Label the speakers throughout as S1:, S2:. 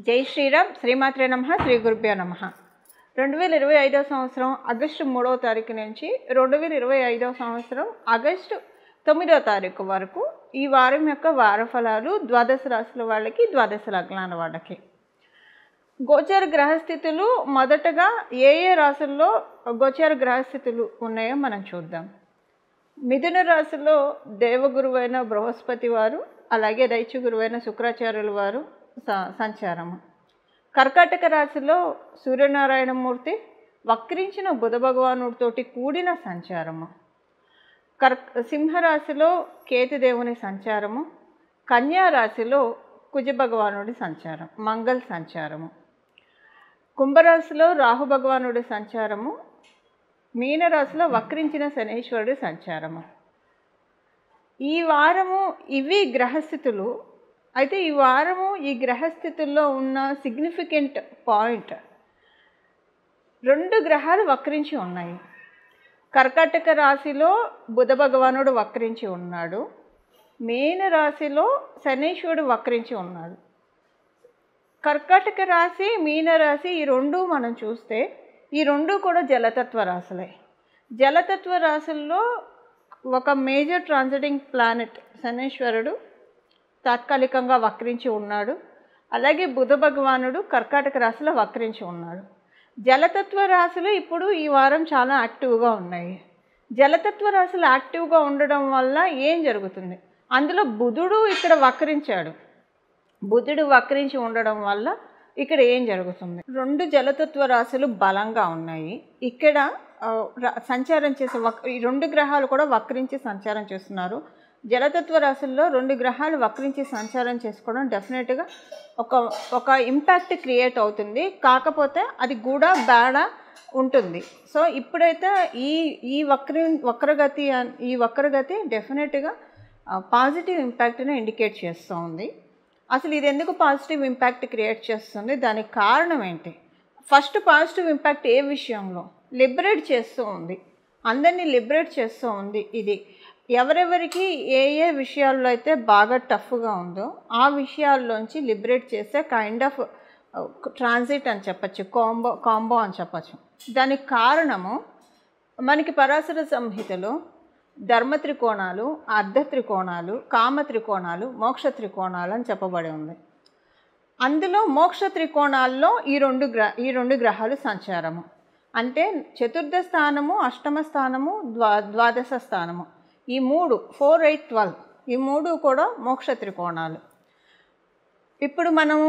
S1: జై శ్రీరామ్. శ్రీమాత్రే నమః. శ్రీ గురుభ్యో నమః. 2025 సంవత్సరం ఆగస్టు 3వ తారీఖు నుంచి 2025 సంవత్సరం ఆగస్టు 9వ తారీఖు వరకు ఈ వారం యొక్క వార ఫలాలు ద్వాదశ రాశుల వాళ్ళకి, ద్వాదశ లగ్నాల వాళ్ళకి. గోచర గ్రహస్థితులు మొదటగా ఏ రాశుల్లో గోచర గ్రహస్థితులు ఉన్నాయో మనం చూద్దాం. మిథున రాశిలో దేవగురువైన బృహస్పతి వారు, అలాగే దైత్య గురువైన శుక్రాచార్యుల వారు సంచారము. కర్కాటక రాశిలో సూర్యనారాయణమూర్తి వక్రించిన బుధ భగవానుడితోటి కూడిన సంచారము. సింహరాశిలో కేతుదేవుని సంచారము. కన్యా రాశిలో కుజ భగవానుడి సంచారం, మంగళ సంచారము. కుంభరాశిలో రాహు భగవానుడి సంచారము. మీనరాశిలో వక్రించిన శనీశ్వరుడి సంచారము. ఈ వారము ఇవి గ్రహస్థితులు. అయితే ఈ వారము ఈ గ్రహస్థితుల్లో ఉన్న సిగ్నిఫికెంట్ పాయింట్, 2 గ్రహాలు వక్రించి ఉన్నాయి. కర్కాటక రాశిలో బుధ భగవానుడు వక్రించి ఉన్నాడు. మీన రాశిలో శనీశ్వరుడు వక్రించి ఉన్నాడు. కర్కాటక రాశి, మీన రాశి ఈ 2 మనం చూస్తే ఈ 2 కూడా జలతత్వ రాశులే. జలతత్వ రాశుల్లో ఒక మేజర్ ట్రాన్సిటింగ్ ప్లానెట్ శనీశ్వరుడు తాత్కాలికంగా వక్రించి ఉన్నాడు. అలాగే బుధ భగవానుడు కర్కాటక రాశిలో వక్రించి ఉన్నాడు. జలతత్వ రాశులు ఇప్పుడు ఈ వారం చాలా యాక్టివ్గా ఉన్నాయి. జలతత్వ రాశులు యాక్టివ్గా ఉండడం వల్ల ఏం జరుగుతుంది? అందులో బుధుడు ఇక్కడ వక్రించాడు. బుధుడు వక్రించి ఉండడం వల్ల ఇక్కడ ఏం జరుగుతుంది? 2 జలతత్వ రాశులు బలంగా ఉన్నాయి. ఇక్కడ సంచారం చేసే ఈ 2 గ్రహాలు కూడా వక్రించి సంచారం చేస్తున్నారు. జలతత్వ రాశుల్లో 2 గ్రహాలు వక్రించి సంచారం చేసుకోవడం డెఫినెట్గా ఒక ఇంపాక్ట్ క్రియేట్ అవుతుంది. కాకపోతే అది కూడా బ్యాడ్ ఉంటుంది. సో ఇప్పుడైతే ఈ వక్రగతి డెఫినెట్గా పాజిటివ్ ఇంపాక్ట్ని ఇండికేట్ చేస్తూ ఉంది. అసలు ఇది ఎందుకు పాజిటివ్ ఇంపాక్ట్ క్రియేట్ చేస్తుంది? దానికి కారణం ఏంటి? ఫస్ట్ పాజిటివ్ ఇంపాక్ట్ ఏ విషయంలో? లిబరేట్ చేస్తూ ఉంది, అందరినీ లిబరేట్ చేస్తూ ఉంది. ఇది ఎవరెవరికి ఏ విషయాల్లో అయితే బాగా టఫ్గా ఉందో ఆ విషయాల్లోంచి లిబరేట్ చేసే కైండ్ ఆఫ్ ట్రాన్సిట్ అని చెప్పచ్చు, కాంబో అని చెప్పచ్చు. దానికి కారణము మనకి పరాశర సంహితలో ధర్మ త్రికోణాలు, అర్ధ త్రికోణాలు, కామ త్రికోణాలు, మోక్ష త్రికోణాలు అని చెప్పబడి ఉంది. అందులో మోక్ష త్రికోణాల్లో ఈ 2 గ్రహాలు సంచారము. అంటే చతుర్థ స్థానము, అష్టమ స్థానము, ద్వాదశ స్థానము, ఈ 3 4, 8, 12 ఈ 3 కూడా మోక్ష త్రికోణాలు. ఇప్పుడు మనము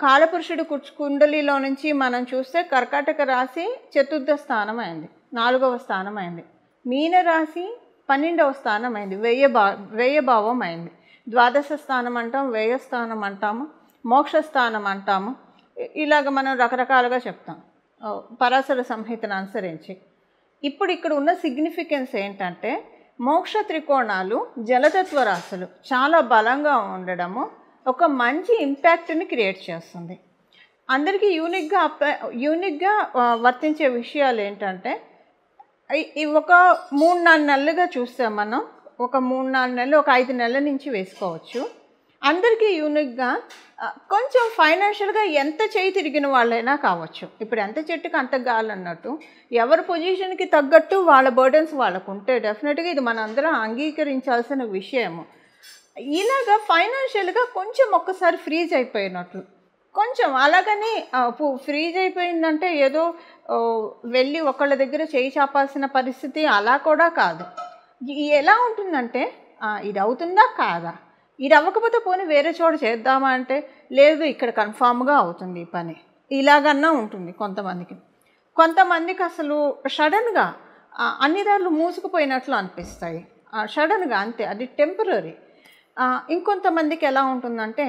S1: కాలపురుషుడి కుండలిలో నుంచి మనం చూస్తే కర్కాటక రాశి చతుర్థ స్థానం అయింది, 4వ స్థానం అయింది. మీన రాశి 12వ స్థానం అయింది, వ్యయభావం అయింది. ద్వాదశ స్థానం అంటాం, వ్యయస్థానం అంటాము, మోక్ష స్థానం అంటాము. ఇలాగ మనం రకరకాలుగా చెప్తాం పరాశర సంహితను అనుసరించి. ఇప్పుడు ఇక్కడ ఉన్న సిగ్నిఫికెన్స్ ఏంటంటే మోక్ష త్రికోణాలు జలతత్వ రాశులు చాలా బలంగా ఉండడము ఒక మంచి ఇంపాక్ట్ని క్రియేట్ చేస్తుంది. అందరికీ యూనిక్గా వర్తించే విషయాలు ఏంటంటే ఒక 3-4 నెలలుగా చూస్తే మనం ఒక 3-4 నెలలు, ఒక 5 నెలల నుంచి వేసుకోవచ్చు. అందరికీ యూనిక్గా కొంచెం ఫైనాన్షియల్గా ఎంత చేయి తిరిగిన వాళ్ళైనా కావచ్చు. ఇప్పుడు ఎంత చెట్టుకు అంత గాలి అన్నట్టు ఎవరి పొజిషన్కి తగ్గట్టు వాళ్ళ బర్డెన్స్ వాళ్ళకు ఉంటే డెఫినెట్గా ఇది మనందరం అంగీకరించాల్సిన విషయము. ఇలాగా ఫైనాన్షియల్గా కొంచెం ఒక్కసారి ఫ్రీజ్ అయిపోయినట్లు, కొంచెం అలాగని ఫ్రీజ్ అయిపోయిందంటే ఏదో వెళ్ళి ఒకళ్ళ దగ్గర చేయి చాపాల్సిన పరిస్థితి అలా కూడా కాదు. ఎలా ఉంటుందంటే ఇది అవుతుందా కాదా, ఇది అవ్వకపోతే పోనీ వేరే చోట చేద్దామా అంటే లేదు ఇక్కడ కన్ఫామ్గా అవుతుంది ఈ పని, ఇలాగన్నా ఉంటుంది కొంతమందికి అసలు సడన్గా అన్ని దారులు మూసుకుపోయినట్లు అనిపిస్తాయి, సడన్గా అంతే, అది టెంపరీ. ఇంకొంతమందికి ఎలా ఉంటుందంటే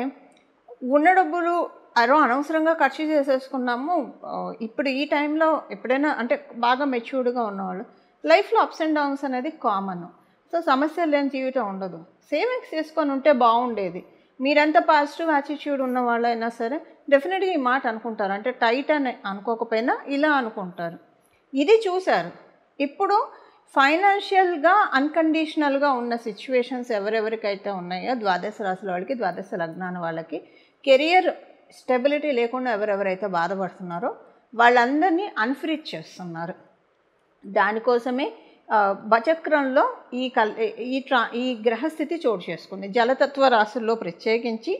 S1: ఉన్న డబ్బులు అనవసరంగా ఖర్చు చేసేసుకున్నాము. ఇప్పుడు ఈ టైంలో ఎప్పుడైనా అంటే బాగా మెచ్యూర్డ్గా ఉన్నవాళ్ళు లైఫ్లో అప్స్ అండ్ డౌన్స్ అనేది కామన్. సో సమస్యలు లేని జీవితం ఉండదు. సేవింగ్స్ చేసుకొని ఉంటే బాగుండేది. మీరెంత పాజిటివ్ యాటిట్యూడ్ ఉన్న వాళ్ళైనా సరే డెఫినెట్గా ఈ మాట అనుకుంటారు. అంటే టైట్ అని అనుకోకపోయినా ఇలా అనుకుంటారు. ఇది చూశారు. ఇప్పుడు ఫైనాన్షియల్గా అన్కండిషనల్గా ఉన్న సిచ్యువేషన్స్ ఎవరెవరికైతే ఉన్నాయో ద్వాదశ రాశుల వాళ్ళకి, ద్వాదశ లగ్నాల వాళ్ళకి కెరియర్ స్టెబిలిటీ లేకుండా ఎవరెవరైతే బాధపడుతున్నారో వాళ్ళందరినీ అన్ఫ్రీజ్ చేస్తున్నారు. దానికోసమే బచక్రంలో ఈ గ్రహస్థితి చోటు చేసుకుంది. జలతత్వ రాశుల్లో ప్రత్యేకించి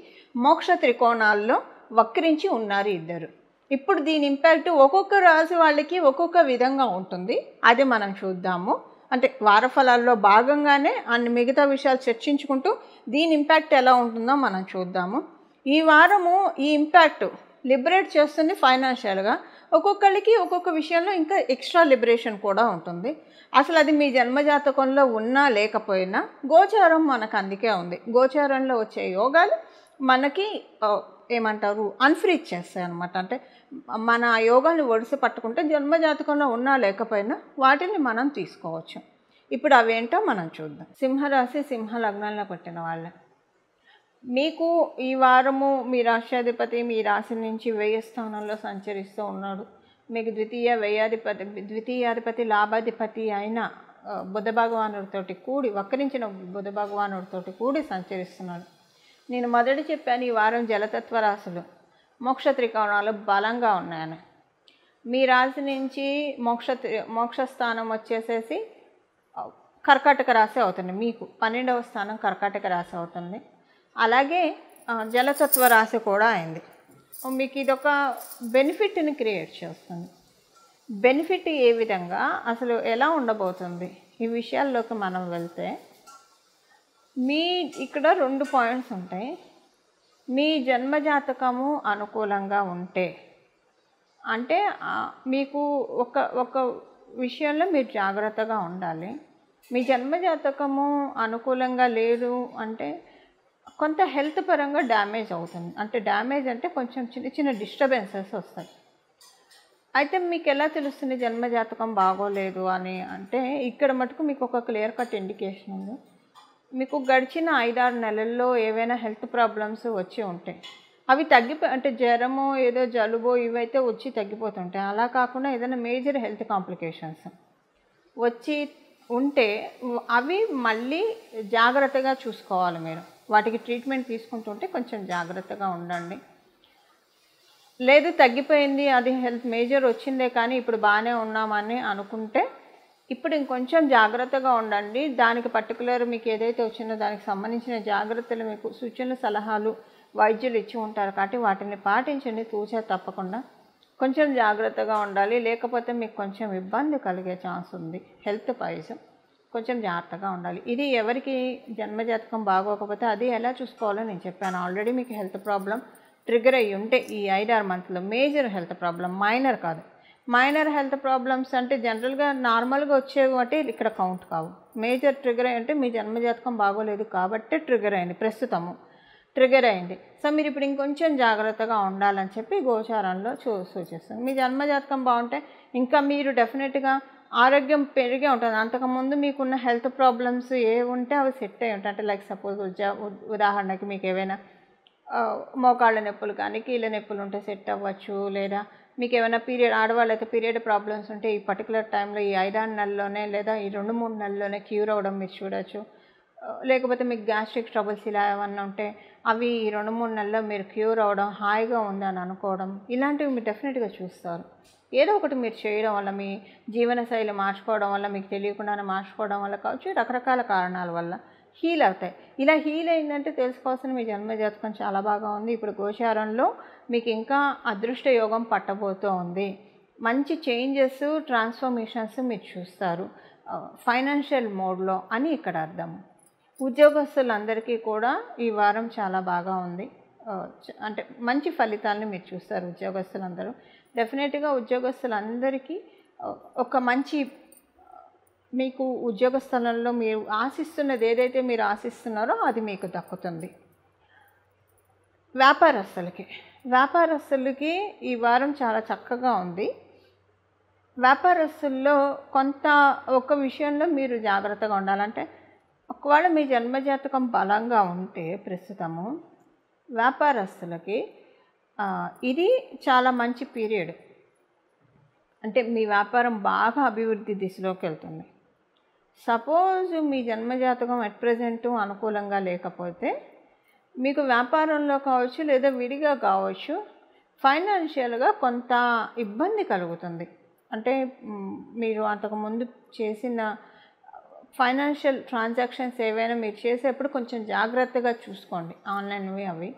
S1: మోక్ష త్రికోణాల్లో వక్రించి ఉన్నారు ఇద్దరు. ఇప్పుడు దీని ఇంపాక్ట్ ఒక్కొక్క రాశి వాళ్ళకి ఒక్కొక్క విధంగా ఉంటుంది. అది మనం చూద్దాము. అంటే వారఫలాల్లో భాగంగానే అన్ని మిగతా విషయాలు చర్చించుకుంటూ దీని ఇంపాక్ట్ ఎలా ఉంటుందో మనం చూద్దాము. ఈ వారము ఈ ఇంపాక్ట్ లిబరేట్ చేస్తుంది ఫైనాన్షియల్గా. ఒక్కొక్కరికి ఒక్కొక్క విషయంలో ఇంకా ఎక్స్ట్రా లిబరేషన్ కూడా ఉంటుంది. అసలు అది మీ జన్మజాతకంలో ఉన్నా లేకపోయినా గోచారం మనకు అందుకే ఉంది. గోచారంలో వచ్చే యోగాలు మనకి ఏమంటారు అన్ఫ్రీజ్ చేస్తాయి అన్నమాట. అంటే మన యోగాన్ని ఒడిసి పట్టుకుంటే జన్మజాతకంలో ఉన్నా లేకపోయినా వాటిని మనం తీసుకోవచ్చు. ఇప్పుడు అవేంటో మనం చూద్దాం. సింహరాశి సింహ లగ్నంలో పుట్టిన వాళ్ళ మీకు ఈ వారము మీ రాష్ట్రాధిపతి మీ రాశి నుంచి 1000 స్థానంలో సంచరిస్తూ ఉన్నాడు. మీకు ద్వితీయాధిపతి లాభాధిపతి అయిన బుధ భగవానుడితోటి కూడి వక్రించిన బుధ భగవానుడితోటి కూడి సంచరిస్తున్నాడు. నేను మొదట చెప్పాను ఈ వారం జలతత్వ రాశులు మోక్ష త్రికోణాలు బలంగా ఉన్నాయని. మీ రాశి నుంచి మోక్షస్థానం వచ్చేసేసి కర్కాటక రాశి అవుతుంది. మీకు 12వ స్థానం కర్కాటక రాశి అవుతుంది. అలాగే జలతత్వ రాశి కూడా అయింది. మీకు ఇదొక బెనిఫిట్ని క్రియేట్ చేస్తుంది. బెనిఫిట్ ఏ విధంగా అసలు ఎలా ఉండబోతుంది ఈ విషయాల్లోకి మనం వెళ్తే మీ ఇక్కడ 2 పాయింట్స్ ఉంటాయి. మీ జన్మజాతకము అనుకూలంగా ఉంటే అంటే మీకు ఒక విషయంలో మీరు జాగ్రత్తగా ఉండాలి. మీ జన్మజాతకము అనుకూలంగా లేదు అంటే కొంత హెల్త్ పరంగా డ్యామేజ్ అవుతుంది. అంటే డ్యామేజ్ అంటే కొంచెం చిన్న చిన్న డిస్టర్బెన్సెస్ వస్తాయి. అయితే మీకు ఎలా తెలుస్తుంది జన్మజాతకం బాగోలేదు అని అంటే ఇక్కడ మటుకు మీకు ఒక క్లియర్ కట్ ఇండికేషన్ ఉంది. మీకు గడిచిన 5-6 నెలల్లో ఏవైనా హెల్త్ ప్రాబ్లమ్స్ వచ్చి ఉంటాయి. అవి అంటే జ్వరమో ఏదో జలుబో ఇవైతే వచ్చి తగ్గిపోతుంటాయి. అలా కాకుండా ఏదైనా మేజర్ హెల్త్ కాంప్లికేషన్స్ వచ్చి ఉంటే అవి మళ్ళీ జాగ్రత్తగా చూసుకోవాలి మీరు. వాటికి ట్రీట్మెంట్ తీసుకుంటుంటే కొంచెం జాగ్రత్తగా ఉండండి. లేదు తగ్గిపోయింది అది హెల్త్ మేజర్ వచ్చిందే కానీ ఇప్పుడు బాగానే ఉన్నామని అనుకుంటే ఇప్పుడు ఇంకొంచెం జాగ్రత్తగా ఉండండి. దానికి పర్టికులర్ మీకు ఏదైతే వచ్చిందో దానికి సంబంధించిన జాగ్రత్తలు మీకు సూచనలు సలహాలు వైద్యులు ఇచ్చి ఉంటారు కాబట్టి వాటిని పాటించండి. తూచా తప్పకుండా కొంచెం జాగ్రత్తగా ఉండాలి. లేకపోతే మీకు కొంచెం ఇబ్బంది కలిగే ఛాన్స్ ఉంది. హెల్త్ వైజ్ కొంచెం జాగ్రత్తగా ఉండాలి. ఇది ఎవరికి జన్మజాతకం బాగోకపోతే అది ఎలా చూసుకోవాలో నేను చెప్పాను ఆల్రెడీ. మీకు హెల్త్ ప్రాబ్లం ట్రిగర్ అయ్యి ఉంటే ఈ 5-6 మంత్లో మేజర్ హెల్త్ ప్రాబ్లం, మైనర్ కాదు. మైనర్ హెల్త్ ప్రాబ్లమ్స్ అంటే జనరల్గా నార్మల్గా వచ్చేవి అంటే ఇక్కడ కౌంట్ కావు. మేజర్ ట్రిగర్ అయ్యి అంటే మీ జన్మజాతకం బాగోలేదు కాబట్టి ట్రిగర్ అయింది, ప్రస్తుతము ట్రిగర్ అయింది. సో మీరు ఇప్పుడు ఇంకొంచెం జాగ్రత్తగా ఉండాలని చెప్పి గోచారంలో సూచిస్తుంది. మీ జన్మజాతకం బాగుంటే ఇంకా మీరు డెఫినెట్గా ఆరోగ్యం పెరిగే ఉంటుంది. అంతకుముందు మీకున్న హెల్త్ ప్రాబ్లమ్స్ ఏ ఉంటే అవి సెట్ అయ్యి ఉంటాయి. అంటే లైక్ సపోజ్ ఉదాహరణకి మీకు ఏవైనా మోకాళ్ళ నొప్పులు కానీ కీళ్ళ నొప్పులు ఉంటే సెట్ అవ్వచ్చు. లేదా మీకు ఏమైనా ఆడవాళ్ళు అయితే పీరియడ్ ప్రాబ్లమ్స్ ఉంటే ఈ పర్టికులర్ టైంలో ఈ 5-6 నెలల్లోనే లేదా ఈ 2-3 నెలల్లోనే క్యూర్ అవ్వడం మీరు చూడొచ్చు. లేకపోతే మీకు గ్యాస్ట్రిక్ ట్రబుల్స్ ఇలా ఏమన్నా ఉంటే అవి ఈ 2-3 నెలల్లో మీరు క్యూర్ అవ్వడం, హాయిగా ఉందని అనుకోవడం ఇలాంటివి మీరు డెఫినెట్గా చూస్తారు. ఏదో ఒకటి మీరు చేయడం వల్ల, మీ జీవనశైలి మార్చుకోవడం వల్ల, మీకు తెలియకుండానే మార్చుకోవడం వల్ల కావచ్చు, రకరకాల కారణాల వల్ల హీల్ అవుతాయి. ఇలా హీల్ అయిందంటే తెలుసుకోవాల్సిన మీ జన్మజాతకం చాలా బాగా ఉంది. ఇప్పుడు గోచారంలో మీకు ఇంకా అదృష్ట యోగం పట్టబోతూ ఉంది. మంచి చేంజెస్, ట్రాన్స్ఫర్మేషన్స్ మీరు చూస్తారు ఫైనాన్షియల్ మోడ్లో అని ఇక్కడ అర్థం. ఉద్యోగస్తులందరికీ కూడా ఈ వారం చాలా బాగా ఉంది. అంటే మంచి ఫలితాలను మీరు చూస్తారు ఉద్యోగస్తులందరూ. డెఫినెట్గా ఉద్యోగస్తులందరికీ ఒక మంచి మీకు ఉద్యోగ స్థలంలో మీరు ఆశిస్తున్నది ఏదైతే మీరు ఆశిస్తున్నారో అది మీకు దక్కుతుంది. వ్యాపారస్తులకి ఈ వారం చాలా చక్కగా ఉంది. వ్యాపారస్తుల్లో కొంత ఒక విషయంలో మీరు జాగ్రత్తగా ఉండాలంటే ఒకవేళ మీ జన్మజాతకం బలంగా ఉంటే ప్రస్తుతము వ్యాపారస్తులకి ఇది చాలా మంచి పీరియడ్. అంటే మీ వ్యాపారం బాగా అభివృద్ధి దిశలోకి వెళ్తుంది. సపోజ్ మీ జన్మజాతకం అట్ ప్రెజెంట్ అనుకూలంగా లేకపోతే మీకు వ్యాపారంలో కావచ్చు లేదా విడిగా కావచ్చు ఫైనాన్షియల్గా కొంత ఇబ్బంది కలుగుతుంది. అంటే మీరు అంతకుముందు చేసిన ఫైనాన్షియల్ ట్రాన్సాక్షన్స్ ఏవైనా మీరు చేసేప్పుడు కొంచెం జాగ్రత్తగా చూసుకోండి. ఆన్లైన్వి అవి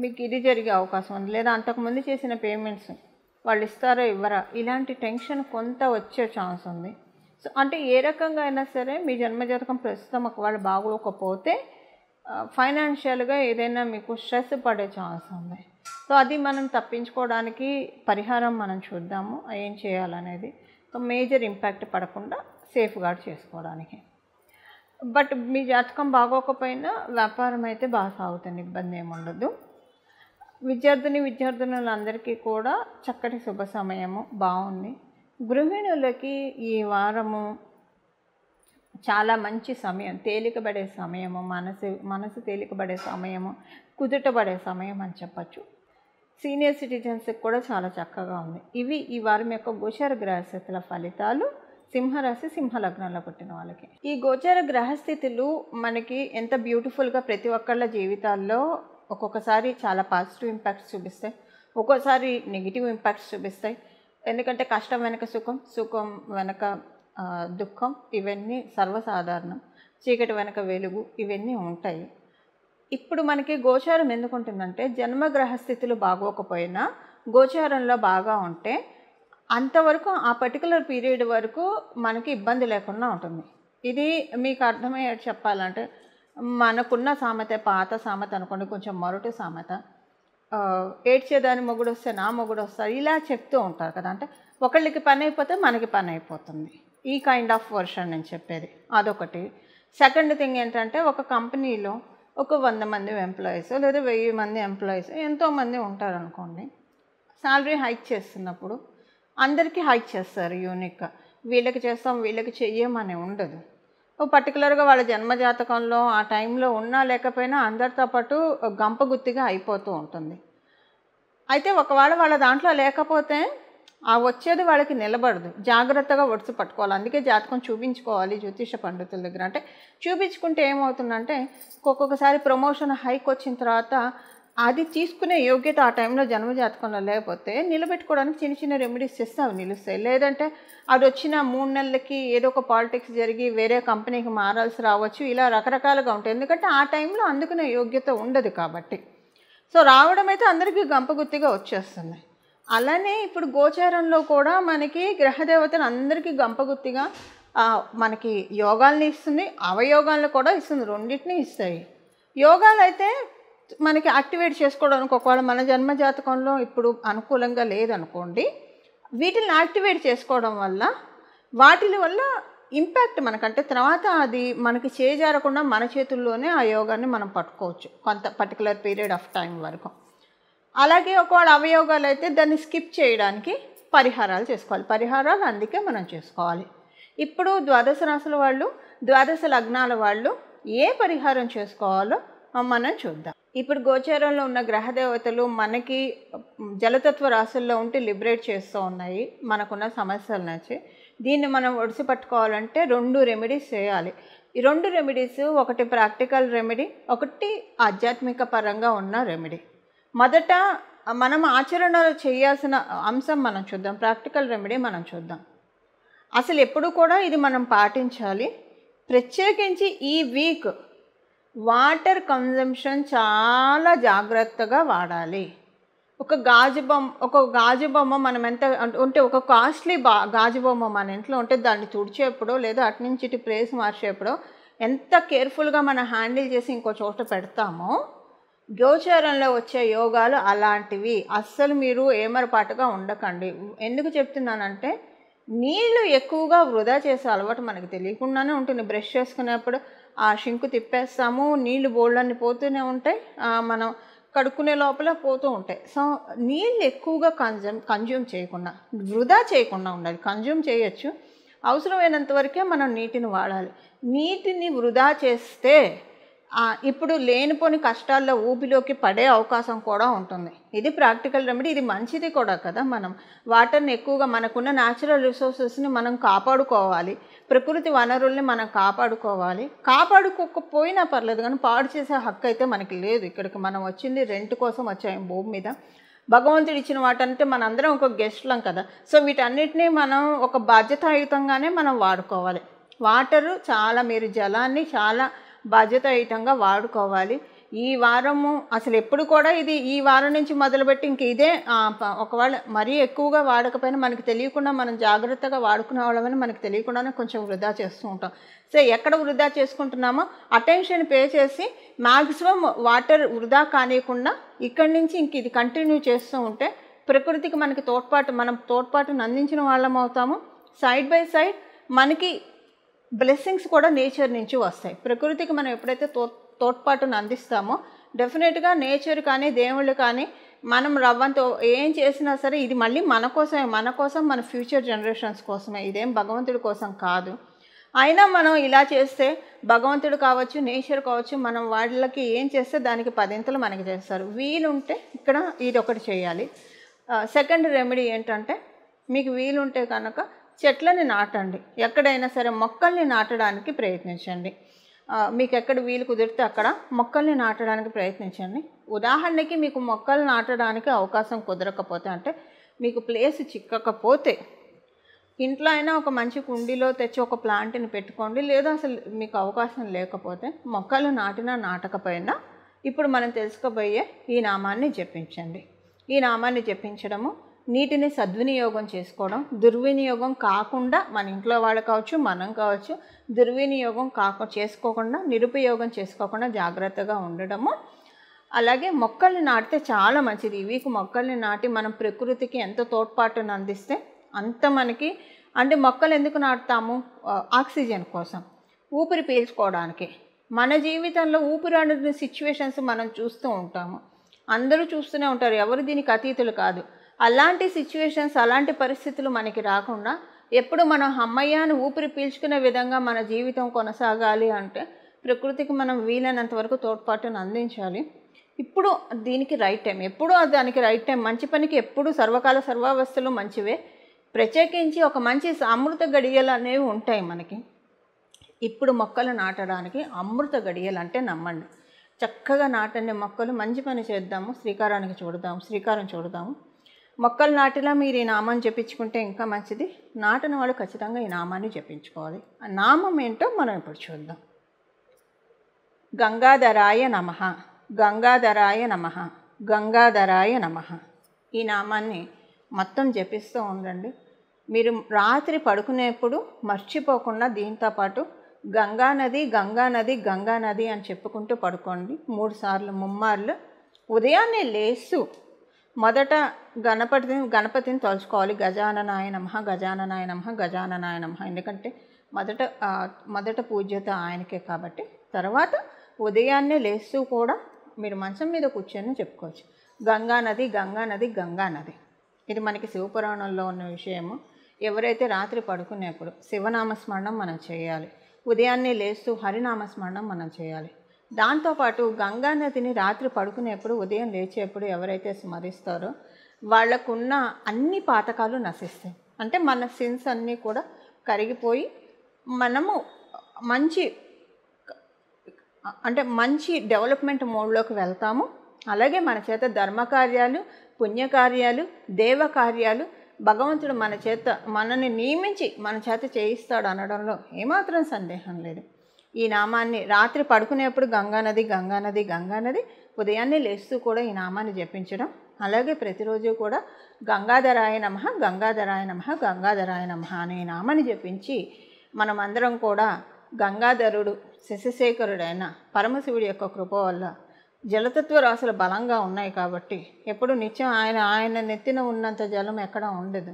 S1: మీకు ఇది జరిగే అవకాశం ఉంది. లేదా అంతకుముందు చేసిన పేమెంట్స్ వాళ్ళు ఇస్తారో ఇవ్వరా, ఇలాంటి టెన్షన్ కొంత వచ్చే ఛాన్స్ ఉంది. సో అంటే ఏ రకంగా అయినా సరే మీ జన్మజాతకం ప్రస్తుతం ఒకవేళ బాగోకపోతే ఫైనాన్షియల్గా ఏదైనా మీకు స్ట్రెస్ పడే ఛాన్స్ ఉంది. సో అది మనం తప్పించుకోవడానికి పరిహారం మనం చూద్దాము ఏం చేయాలనేది. సో మేజర్ ఇంపాక్ట్ పడకుండా సేఫ్ గార్డ్ చేసుకోవడానికి. బట్ మీ జాతకం బాగోకపోయినా వ్యాపారం అయితే బాగా సాగుతుంది, ఇబ్బంది ఏమి ఉండదు. విద్యార్థులందరికీ కూడా చక్కటి శుభ సమయము బాగుంది. గృహిణులకి ఈ వారము చాలా మంచి సమయం, తేలికబడే సమయము, మనసు తేలికబడే సమయము, కుదుటబడే సమయం అని చెప్పచ్చు. సీనియర్ సిటిజన్స్కి కూడా చాలా చక్కగా ఉంది. ఇవి ఈ వారం యొక్క గోచర గ్రహస్థితుల ఫలితాలు సింహరాశి సింహలగ్నంలో పుట్టిన వాళ్ళకి. ఈ గోచర గ్రహస్థితులు మనకి ఎంత బ్యూటిఫుల్గా ప్రతి ఒక్కళ్ళ జీవితాల్లో ఒక్కొక్కసారి చాలా పాజిటివ్ ఇంపాక్ట్స్ చూపిస్తాయి, ఒక్కోసారి నెగిటివ్ ఇంపాక్ట్స్ చూపిస్తాయి. ఎందుకంటే కష్టం వెనక సుఖం, సుఖం వెనక దుఃఖం, ఇవన్నీ సర్వసాధారణం. చీకటి వెనక వెలుగు, ఇవన్నీ ఉంటాయి. ఇప్పుడు మనకి గోచారం ఎందుకుంటుందంటే జన్మగ్రహ స్థితులు బాగోకపోయినా గోచారంలో బాగా ఉంటే అంతవరకు ఆ పర్టికులర్ పీరియడ్ వరకు మనకి ఇబ్బంది లేకుండా ఉంటుంది. ఇది మీకు అర్థమయ్యేది చెప్పాలంటే మనకున్న సామెత, పాత సామెత అనుకోండి, కొంచెం మొరటు సామెత, ఏడ్చేదాని మొగుడు వస్తే నా మొగుడు వస్తారు, ఇలా చెప్తూ ఉంటారు కదా. అంటే ఒకళ్ళకి పని అయిపోతే మనకి పని అయిపోతుంది, ఈ కైండ్ ఆఫ్ వర్షన్ నేను చెప్పేది. అదొకటి. సెకండ్ థింగ్ ఏంటంటే ఒక కంపెనీలో ఒక 100 మంది ఎంప్లాయీస్ లేదా 1000 మంది ఎంప్లాయీస్ ఎంతోమంది ఉంటారనుకోండి. శాలరీ హైక్ చేస్తున్నప్పుడు అందరికీ హైక్ చేస్తారు యూనిక్గా. వీళ్ళకి చేస్తాం వీళ్ళకి చెయ్యమని ఉండదు. పర్టికులర్గా వాళ్ళ జన్మజాతకంలో ఆ టైంలో ఉన్నా లేకపోయినా అందరితో పాటు గంపగుత్తిగా అయిపోతూ ఉంటుంది. అయితే ఒకవేళ వాళ్ళ దాంట్లో లేకపోతే ఆ వచ్చేది వాళ్ళకి నిలబడదు, జాగ్రత్తగా ఒడిసి పట్టుకోవాలి. అందుకే జాతకం చూపించుకోవాలి జ్యోతిష పండితుల దగ్గర. అంటే చూపించుకుంటే ఏమవుతుందంటే ఒక్కొక్కసారి ప్రమోషన్ హైక్ వచ్చిన తర్వాత అది తీసుకునే యోగ్యత ఆ టైంలో జన్మజాతకంలో లేకపోతే నిలబెట్టుకోవడానికి చిన్న చిన్న రెమెడీస్ చేస్తే అవి నిలుస్తాయి. లేదంటే అది వచ్చిన 3 నెలలకి ఏదో ఒక పాలిటిక్స్ జరిగి వేరే కంపెనీకి మారాల్సి రావచ్చు, ఇలా రకరకాలుగా ఉంటాయి. ఎందుకంటే ఆ టైంలో అందుకునే యోగ్యత ఉండదు కాబట్టి. సో రావడం అయితే అందరికీ గంపగుత్తిగా వచ్చేస్తుంది. అలానే ఇప్పుడు గోచారంలో కూడా మనకి గ్రహదేవతలు అందరికీ గంపగుత్తిగా మనకి యోగాల్ని ఇస్తుంది, అవయోగాలను కూడా ఇస్తుంది, రెండింటినీ ఇస్తాయి. యోగాలు అయితే మనకి యాక్టివేట్ చేసుకోవడానికి ఒకవేళ మన జన్మజాతకంలో ఇప్పుడు అనుకూలంగా లేదనుకోండి, వీటిని యాక్టివేట్ చేసుకోవడం వల్ల వాటి వల్ల ఇంపాక్ట్ మనకంటే తర్వాత అది మనకి చేజారకుండా మన చేతుల్లోనే ఆ యోగాన్ని మనం పట్టుకోవచ్చు కొంత పర్టికులర్ పీరియడ్ ఆఫ్ టైం వరకు. అలాగే ఒకవేళ అవయోగాలు అయితే దాన్ని స్కిప్ చేయడానికి పరిహారాలు చేసుకోవాలి. పరిహారాలు అందుకే మనం చేసుకోవాలి. ఇప్పుడు ద్వాదశ రాశుల వాళ్ళు, ద్వాదశ లగ్నాల వాళ్ళు ఏ పరిహారం చేసుకోవాలో మనం చూద్దాం. ఇప్పుడు గోచారంలో ఉన్న గ్రహదేవతలు మనకి జలతత్వ రాశుల్లో ఉంటే లిబరేట్ చేస్తూ ఉన్నాయి మనకున్న సమస్యల నుంచి. దీన్ని మనం ఒడిసి పట్టుకోవాలంటే 2 రెమెడీస్ చేయాలి. ఈ 2 రెమెడీస్, ఒకటి ప్రాక్టికల్ రెమెడీ, ఒకటి ఆధ్యాత్మిక పరంగా ఉన్న రెమెడీ. మొదట మనం ఆచరణలో చేయాల్సిన అంశం మనం చూద్దాం, ప్రాక్టికల్ రెమెడీ మనం చూద్దాం. అసలు ఎప్పుడు కూడా ఇది మనం పాటించాలి. ప్రత్యేకించి ఈ వీక్ వాటర్ కన్జంప్షన్ చాలా జాగ్రత్తగా వాడాలి. ఒక గాజు బొమ్మ మనం ఎంత ఉంటే ఒక కాస్ట్లీ గాజు బొమ్మ మన ఇంట్లో ఉంటే దాన్ని తుడిచేప్పుడో లేదా అటు నుంచి ఇటు ప్లేస్ మార్చేప్పుడో ఎంత కేర్ఫుల్గా మనం హ్యాండిల్ చేసి ఇంకో చోట పెడతామో గోచారంలో వచ్చే యోగాలు అలాంటివి. అస్సలు మీరు ఏమరపాటుగా ఉండకండి. ఎందుకు చెప్తున్నానంటే నీళ్లు ఎక్కువగా వృధా చేసే అలవాటు మనకు తెలియకుండానే ఉంటుంది. బ్రష్ చేసుకునేప్పుడు ఆ షింకు తిప్పేస్తాము, నీళ్లు బోళ్ళన్నీ పోతూనే ఉంటాయి, మనం కడుక్కునే లోపల పోతూ ఉంటాయి. సో నీళ్ళు ఎక్కువగా కన్జ్యూమ్ చేయకుండా, వృధా చేయకుండా ఉండాలి. కన్జ్యూమ్ చేయొచ్చు, అవసరమైనంత వరకే మనం నీటిని వాడాలి. నీటిని వృధా చేస్తే ఇప్పుడు లేనిపోని కష్టాల్లో ఊబిలోకి పడే అవకాశం కూడా ఉంటుంది. ఇది ప్రాక్టికల్ రెమెడీ. ఇది మంచిది కూడా కదా. మనం వాటర్ని ఎక్కువగా మనకున్న న్యాచురల్ రిసోర్సెస్ని మనం కాపాడుకోవాలి. ప్రకృతి వనరుల్ని మనం కాపాడుకోవాలి. కాపాడుకోకపోయినా పర్లేదు కానీ పాడు చేసే హక్కు అయితే మనకి లేదు. ఇక్కడికి మనం వచ్చింది రెంట్ కోసం వచ్చాము భూమి మీద. భగవంతుడు ఇచ్చిన వాటంటే మనందరం ఒక గెస్ట్లం కదా. సో వీటన్నిటినీ మనం ఒక బాధ్యతాయుతంగానే మనం వాడుకోవాలి. వాటరు చాలా, మీరు జలాన్ని చాలా బాధ్యతాయుతంగా వాడుకోవాలి. ఈ వారము అసలు ఎప్పుడు కూడా ఇది ఈ వారం నుంచి మొదలుపెట్టి ఇంక ఇదే ఒకవేళ మరీ ఎక్కువగా వాడకపోయినా మనకు తెలియకుండా మనం జాగ్రత్తగా వాడుకునే వాళ్ళమని మనకు తెలియకుండానే కొంచెం వృధా చేస్తూ ఉంటాం. సో ఎక్కడ వృధా చేసుకుంటున్నామో అటెన్షన్ పే చేసి మ్యాక్సిమం వాటర్ వృధా కానియకుండా ఇక్కడి నుంచి ఇంక ఇది కంటిన్యూ చేస్తూ ఉంటే ప్రకృతికి మనకి మనం తోడ్పాటును అందించిన వాళ్ళం అవుతాము. సైడ్ బై సైడ్ మనకి బ్లెస్సింగ్స్ కూడా నేచర్ నుంచి వస్తాయి. ప్రకృతికి మనం ఎప్పుడైతే తోడ్పాటును అందిస్తామో డెఫినెట్గా నేచర్ కానీ దేవుళ్ళు కానీ మనం రవ్వంతో ఏం చేసినా సరే ఇది మళ్ళీ మన కోసమే, మన కోసం, మన ఫ్యూచర్ జనరేషన్స్ కోసమే. ఇదేం భగవంతుడి కోసం కాదు. అయినా మనం ఇలా చేస్తే భగవంతుడు కావచ్చు, నేచర్ కావచ్చు, మనం వాళ్ళకి ఏం చేస్తే దానికి 10 మనకి చేస్తారు. వీలుంటే ఇక్కడ ఇది ఒకటి చేయాలి. సెకండ్ రెమెడీ ఏంటంటే మీకు వీలుంటే కనుక చెట్లని నాటండి. ఎక్కడైనా సరే మొక్కల్ని నాటడానికి ప్రయత్నించండి. మీకు ఎక్కడ వీలు కుదిరితే అక్కడ మొక్కల్ని నాటడానికి ప్రయత్నించండి. ఉదాహరణకి మీకు మొక్కలు నాటడానికి అవకాశం కుదరకపోతే, అంటే మీకు ప్లేస్ చిక్కకపోతే ఇంట్లో అయినా ఒక మంచి కుండీలో తెచ్చి ఒక ప్లాంట్ని పెట్టుకోండి. లేదా అసలు మీకు అవకాశం లేకపోతే మొక్కలు నాటినా నాటకపోయినా ఇప్పుడు మనం తెలుసుకోబోయే ఈ నామాన్ని జపించండి. ఈ నామాన్ని జపించడము నీటిని సద్వినియోగం చేసుకోవడం, దుర్వినియోగం కాకుండా మన ఇంట్లో వాళ్ళు కావచ్చు, మనం కావచ్చు, దుర్వినియోగం చేసుకోకుండా, నిరుపయోగం చేసుకోకుండా జాగ్రత్తగా ఉండడము. అలాగే మొక్కల్ని నాటితే చాలా మంచిది. ఈ వీక్ మొక్కల్ని నాటి మనం ప్రకృతికి ఎంత తోడ్పాటును అందిస్తే అంత మనకి. అంటే మొక్కలు ఎందుకు నాటుతాము? ఆక్సిజన్ కోసం, ఊపిరి పీల్చుకోవడానికి. మన జీవితంలో ఊపిరాడని సిచ్యువేషన్స్ మనం చూస్తూ ఉంటాము, అందరూ చూస్తూనే ఉంటారు, ఎవరు దీనికి అతీతులు కాదు. అలాంటి సిచ్యువేషన్స్, అలాంటి పరిస్థితులు మనకి రాకుండా ఎప్పుడు మనం అమ్మయ్యాను ఊపిరి పీల్చుకునే విధంగా మన జీవితం కొనసాగాలి అంటే ప్రకృతికి మనం వీలైనంత వరకు తోడ్పాటును అందించాలి. ఇప్పుడు దీనికి రైట్ టైం, ఎప్పుడూ దానికి రైట్ టైం. మంచి పనికి ఎప్పుడు సర్వకాల సర్వావస్థలు మంచివే. ప్రత్యేకించి ఒక మంచి అమృత గడియలు అనేవి ఉంటాయి మనకి. ఇప్పుడు మొక్కలు నాటడానికి అమృత గడియలు అంటే నమ్మండి. చక్కగా నాటండి మొక్కలు. మంచి పని చేద్దాము, శ్రీకారం చూడదాము. మొక్కలు నాటిలా మీరు ఈ నామాన్ని జపించుకుంటే ఇంకా మంచిది. నాటిన వాళ్ళు ఖచ్చితంగా ఈ నామాన్ని జపించుకోవాలి. ఆ నామం ఏంటో మనం ఇప్పుడు చూద్దాం. గంగాధరాయ నమః, గంగాధరాయ నమః, గంగాధరాయ నమః. ఈ నామాన్ని మొత్తం జపిస్తూ ఉండండి. మీరు రాత్రి పడుకునేప్పుడు మర్చిపోకుండా దీంతో పాటు గంగానది, గంగానది, గంగానది అని చెప్పుకుంటూ పడుకోండి 3 సార్లు, ముమ్మార్లు. ఉదయాన్నే లేస్తూ మొదట గణపతిని తలుచుకోవాలి. గజాననాయ నమః, గజాననాయ నమః, గజాననాయ నమః. ఎందుకంటే మొదట పూజ్యత ఆయనకే కాబట్టి. తర్వాత ఉదయాన్నే లేస్తూ కూడా మీరు మంచం మీద కూర్చొని చెప్పుకోవచ్చు. గంగానది, గంగానది, గంగానది. ఇది మనకి శివపురాణంలో ఉన్న విషయము. ఎవరైతే రాత్రి పడుకునేప్పుడు శివనామస్మరణం మనం చేయాలి. ఉదయాన్నే లేస్తూ హరినామస్మరణం మనం చేయాలి. దాంతోపాటు గంగానదిని రాత్రి పడుకునేప్పుడు, ఉదయం లేచేప్పుడు ఎవరైతే స్మరిస్తారో వాళ్ళకున్న అన్ని పాతకాలు నశిస్తాయి. అంటే మన సిన్స్ అన్నీ కూడా కరిగిపోయి మనము మంచి డెవలప్మెంట్ మోడ్లోకి వెళ్తాము. అలాగే మన చేత ధర్మకార్యాలు, పుణ్యకార్యాలు, దేవకార్యాలు భగవంతుడు మనని నియమించి మన చేత చేయిస్తాడు అనడంలో ఏమాత్రం సందేహం లేదు. ఈ నామాన్ని రాత్రి పడుకునేప్పుడు గంగానది, గంగానది, గంగానది, ఉదయాన్నే లేస్తూ కూడా ఈ నామాన్ని జపించడం. అలాగే ప్రతిరోజు కూడా గంగాధరాయ నమః, గంగాధరాయ నమః, గంగాధరాయ నమః అనే నామాన్ని జపించి మనమందరం కూడా గంగాధరుడు శశిశేఖరుడైన పరమశివుడి యొక్క కృప వల్ల జలతత్వ రాశులు బలంగా ఉన్నాయి కాబట్టి ఎప్పుడు నిత్యం ఆయన నెత్తిన ఉన్నంత జలం ఎక్కడ ఉండదు.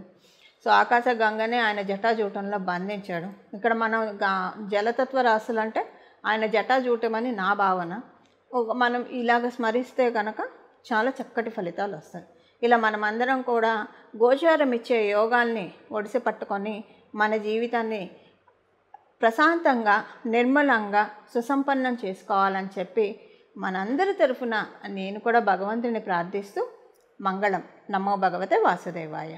S1: సో ఆకాశ గంగనే ఆయన జటాజూటంలో బంధించాడు. ఇక్కడ మనం జలతత్వ రాశులు అంటే ఆయన జటాజూటమని నా భావన. మనం ఇలాగ స్మరిస్తే కనుక చాలా చక్కటి ఫలితాలు వస్తాయి. ఇలా మనమందరం కూడా గోచారం ఇచ్చే యోగాల్ని ఒడిసి పట్టుకొని మన జీవితాన్ని ప్రశాంతంగా నిర్మలంగా సుసంపన్నం చేసుకోవాలని చెప్పి మనందరి తరఫున నేను కూడా భగవంతుని ప్రార్థిస్తూ మంగళం. నమో భగవతే వాసుదేవాయ.